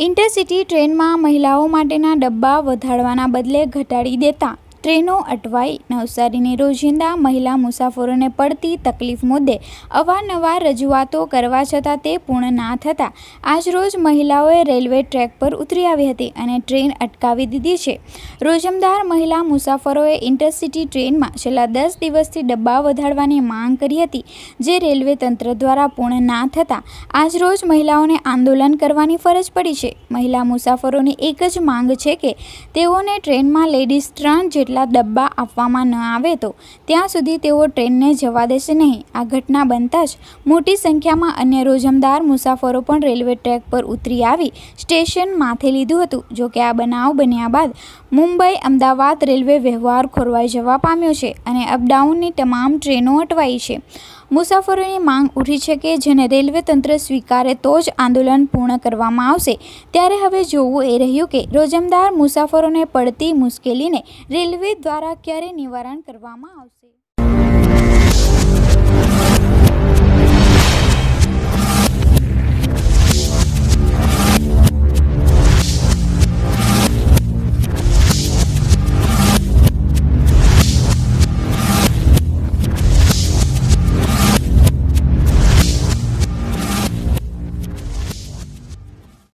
Intercity ટ્રેનમાં મહિલાઓ માટેના ડબ્બા વધારવાના બદલે ઘટાડી દેતા ટ્રેનો અટવાઈ। નવસારીની રોજિંદા મહિલા મુસાફરોને પડતી તકલીફ મુદ્દે અવારનવાર રજૂઆતો કરવા છતાં તે પૂર્ણ ના થતાં આજરોજ મહિલાઓએ રેલવે ટ્રેક પર ઉતરી આવી હતી અને ટ્રેન અટકાવી દીધી છે। રોજમદાર મહિલા મુસાફરોએ ઇન્ટરસિટી ટ્રેનમાં છેલ્લા 10 દિવસથી ડબ્બા વધારવાની માંગ કરી હતી, જે રેલવે તંત્ર દ્વારા પૂર્ણ ના થતાં આજરોજ મહિલાઓને આંદોલન કરવાની ફરજ પડી છે। મહિલા મુસાફરોની એક જ માંગ છે કે તેઓને ટ્રેનમાં લેડીઝ 3 જેટલા ડબ્બા આપવામાં ન આવે તો ત્યાં સુધી તેઓ ટ્રેનને જવા દેશે નહીં। આ ઘટના બનતા જ મોટી સંખ્યામાં અન્ય રોજમદાર મુસાફરો પણ રેલવે ટ્રેક પર ઉતરી આવી સ્ટેશન માથે લીધું હતું। જો કે આ બનાવ બન્યા બાદ મુંબઈ અમદાવાદ રેલવે વ્યવહાર ખોરવાઈ જવા પામ્યો છે અને અપડાઉનની તમામ ટ્રેનો અટવાઈ છે। મુસાફરોની માંગ ઉઠી છે કે જેને રેલવે તંત્ર સ્વીકારે તો જ આંદોલન પૂર્ણ કરવામાં આવશે। ત્યારે હવે જોવું એ રહ્યું કે રોજમદાર મુસાફરોને પડતી મુશ્કેલીને રેલવે દ્વારા ક્યારે નિવારણ કરવામાં આવશે।